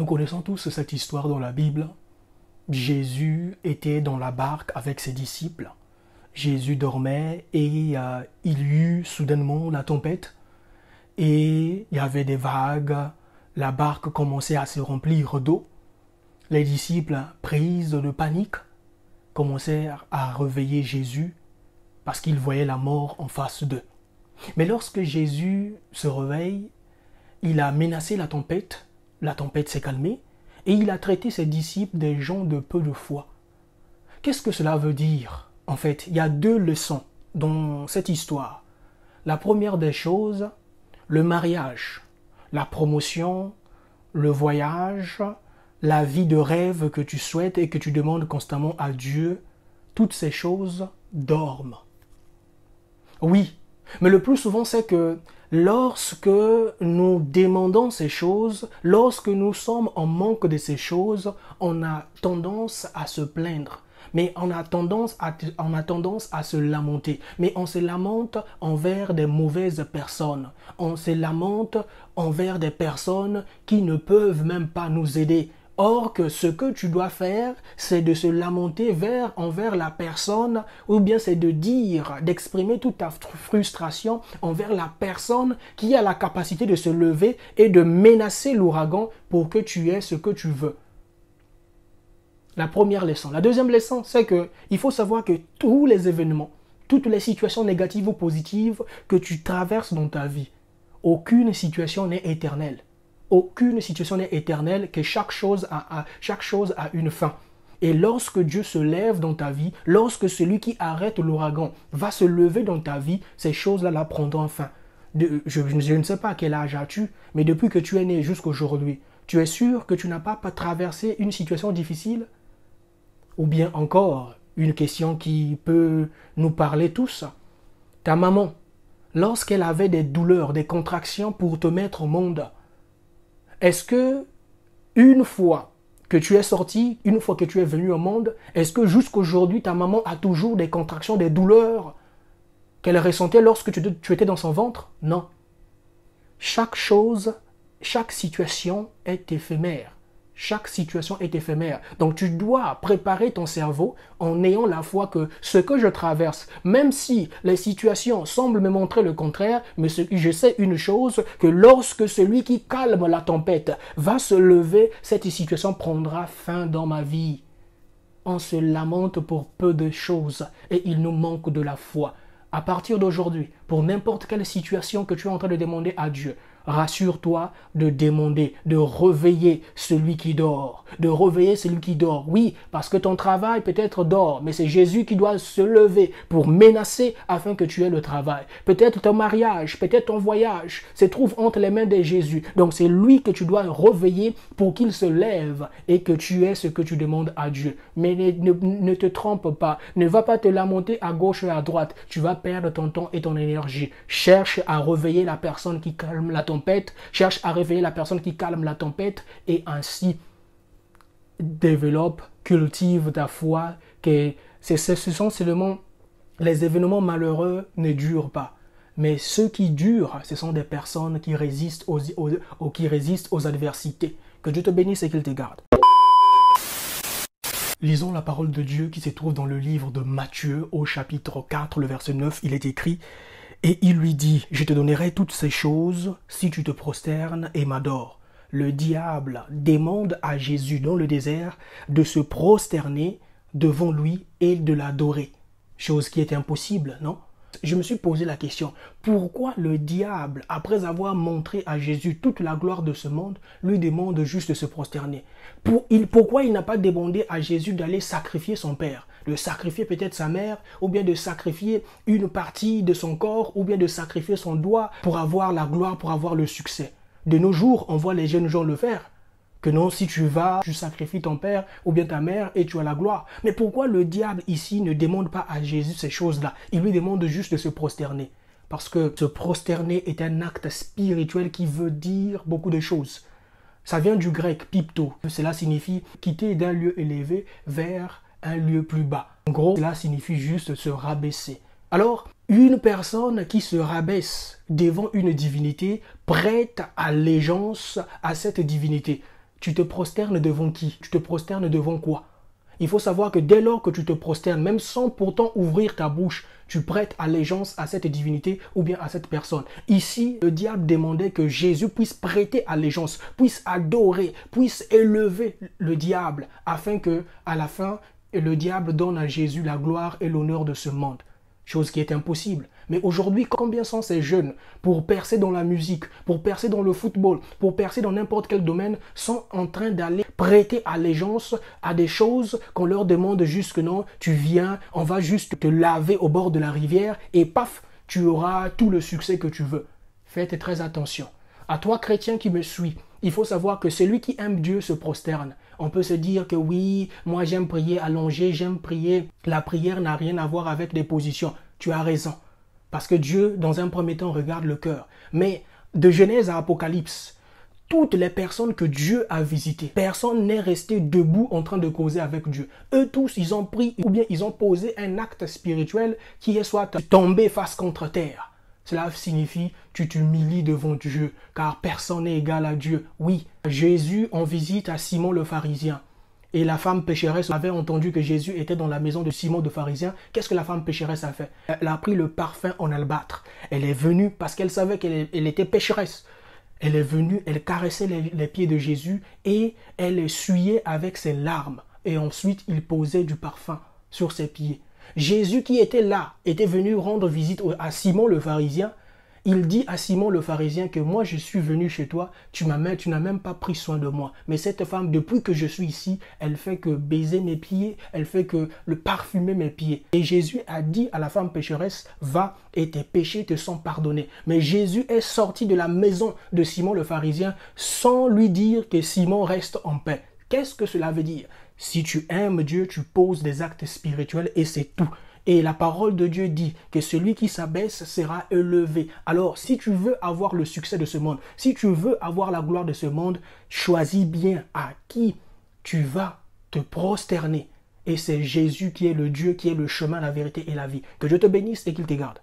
Nous connaissons tous cette histoire dans la Bible. Jésus était dans la barque avec ses disciples. Jésus dormait et il y eut soudainement la tempête. Et il y avait des vagues. La barque commençait à se remplir d'eau. Les disciples, pris de panique, commencèrent à réveiller Jésus parce qu'ils voyaient la mort en face d'eux. Mais lorsque Jésus se réveille, il a menacé la tempête s'est calmée, et il a traité ses disciples des gens de peu de foi. Qu'est-ce que cela veut dire? En fait, il y a deux leçons dans cette histoire. La première des choses, le mariage, la promotion, le voyage, la vie de rêve que tu souhaites et que tu demandes constamment à Dieu, toutes ces choses dorment. Oui, mais le plus souvent c'est que lorsque nous demandons ces choses, lorsque nous sommes en manque de ces choses, on a tendance à se plaindre. Mais on a tendance à se lamenter. Mais on se lamente envers des mauvaises personnes. On se lamente envers des personnes qui ne peuvent même pas nous aider. Or que ce que tu dois faire, c'est de se lamenter envers la personne, ou bien c'est de dire, d'exprimer toute ta frustration envers la personne qui a la capacité de se lever et de menacer l'ouragan pour que tu aies ce que tu veux. La première leçon. La deuxième leçon, c'est qu'il faut savoir que tous les événements, toutes les situations négatives ou positives que tu traverses dans ta vie, aucune situation n'est éternelle. Aucune situation n'est éternelle, que chaque chose a une fin. Et lorsque Dieu se lève dans ta vie, lorsque celui qui arrête l'ouragan va se lever dans ta vie, ces choses-là prendront fin. Je ne sais pas quel âge as-tu, mais depuis que tu es né jusqu'aujourd'hui, tu es sûr que tu n'as pas traversé une situation difficile? Ou bien encore, une question qui peut nous parler tous. Ta maman, lorsqu'elle avait des douleurs, des contractions pour te mettre au monde, est-ce que une fois que tu es sorti, une fois que tu es venu au monde, est-ce que jusqu'aujourd'hui ta maman a toujours des contractions, des douleurs qu'elle ressentait lorsque tu étais dans son ventre? Non. Chaque chose, chaque situation est éphémère. Chaque situation est éphémère. Donc tu dois préparer ton cerveau en ayant la foi que ce que je traverse, même si les situations semblent me montrer le contraire, mais je sais une chose, que lorsque celui qui calme la tempête va se lever, cette situation prendra fin dans ma vie. On se lamente pour peu de choses et il nous manque de la foi. À partir d'aujourd'hui, pour n'importe quelle situation que tu es en train de demander à Dieu, rassure-toi de demander, de réveiller celui qui dort. De réveiller celui qui dort. Oui, parce que ton travail peut-être dort, mais c'est Jésus qui doit se lever pour menacer afin que tu aies le travail. Peut-être ton mariage, peut-être ton voyage se trouve entre les mains de Jésus. Donc c'est lui que tu dois réveiller pour qu'il se lève et que tu aies ce que tu demandes à Dieu. Mais ne te trompe pas. Ne va pas te lamenter à gauche et à droite. Tu vas perdre ton temps et ton énergie. Cherche à réveiller la personne qui calme la tempête, cherche à réveiller la personne qui calme la tempête et ainsi développe, cultive ta foi, que ce sont seulement les événements malheureux ne durent pas. Mais ceux qui durent, ce sont des personnes qui résistent aux adversités. Que Dieu te bénisse et qu'il te garde. Lisons la parole de Dieu qui se trouve dans le livre de Matthieu au chapitre 4, le verset 9. Il est écrit: et il lui dit, je te donnerai toutes ces choses si tu te prosternes et m'adores. Le diable demande à Jésus dans le désert de se prosterner devant lui et de l'adorer. Chose qui est impossible, non? Je me suis posé la question, pourquoi le diable, après avoir montré à Jésus toute la gloire de ce monde, lui demande juste de se prosterner? Pourquoi il n'a pas demandé à Jésus d'aller sacrifier son père? De sacrifier peut-être sa mère, ou bien de sacrifier une partie de son corps, ou bien de sacrifier son doigt pour avoir la gloire, pour avoir le succès. De nos jours, on voit les jeunes gens le faire. Que non, si tu vas, tu sacrifies ton père ou bien ta mère et tu as la gloire. Mais pourquoi le diable ici ne demande pas à Jésus ces choses-là? Il lui demande juste de se prosterner. Parce que se prosterner est un acte spirituel qui veut dire beaucoup de choses. Ça vient du grec pipto. Cela signifie quitter d'un lieu élevé vers un lieu plus bas. En gros, cela signifie juste se rabaisser. Alors, une personne qui se rabaisse devant une divinité prête allégeance à cette divinité. Tu te prosternes devant qui? Tu te prosternes devant quoi? Il faut savoir que dès lors que tu te prosternes, même sans pourtant ouvrir ta bouche, tu prêtes allégeance à cette divinité ou bien à cette personne. Ici, le diable demandait que Jésus puisse prêter allégeance, puisse adorer, puisse élever le diable, afin que, à la fin, le diable donne à Jésus la gloire et l'honneur de ce monde. Chose qui est impossible. Mais aujourd'hui, combien sont ces jeunes pour percer dans la musique, pour percer dans le football, pour percer dans n'importe quel domaine, sont en train d'aller prêter allégeance à des choses qu'on leur demande juste que non, tu viens, on va juste te laver au bord de la rivière et paf, tu auras tout le succès que tu veux. Faites très attention. À toi, chrétien qui me suis, il faut savoir que celui qui aime Dieu se prosterne. On peut se dire que oui, moi j'aime prier allongé, j'aime prier. La prière n'a rien à voir avec des positions. Tu as raison. Parce que Dieu, dans un premier temps, regarde le cœur. Mais de Genèse à Apocalypse, toutes les personnes que Dieu a visitées, personne n'est resté debout en train de causer avec Dieu. Eux tous, ils ont pris ou bien ils ont posé un acte spirituel qui est soit tombé face contre terre. Cela signifie tu t'humilies devant Dieu, car personne n'est égal à Dieu. Oui, Jésus en visite à Simon le pharisien. Et la femme pécheresse avait entendu que Jésus était dans la maison de Simon le pharisien. Qu'est-ce que la femme pécheresse a fait? Elle a pris le parfum en albâtre. Elle est venue parce qu'elle savait qu'elle était pécheresse. Elle est venue, elle caressait les pieds de Jésus et elle essuyait avec ses larmes. Et ensuite, il posait du parfum sur ses pieds. Jésus qui était là, était venu rendre visite à Simon le pharisien. Il dit à Simon le pharisien que moi je suis venu chez toi, tu n'as même pas pris soin de moi. Mais cette femme, depuis que je suis ici, elle fait que baiser mes pieds, elle fait que le parfumer mes pieds. Et Jésus a dit à la femme pécheresse, va et tes péchés te sont pardonnés. Mais Jésus est sorti de la maison de Simon le pharisien sans lui dire que Simon reste en paix. Qu'est-ce que cela veut dire? Si tu aimes Dieu, tu poses des actes spirituels et c'est tout. Et la parole de Dieu dit que celui qui s'abaisse sera élevé. Alors, si tu veux avoir le succès de ce monde, si tu veux avoir la gloire de ce monde, choisis bien à qui tu vas te prosterner. Et c'est Jésus qui est le Dieu, qui est le chemin, la vérité et la vie. Que Dieu te bénisse et qu'il te garde.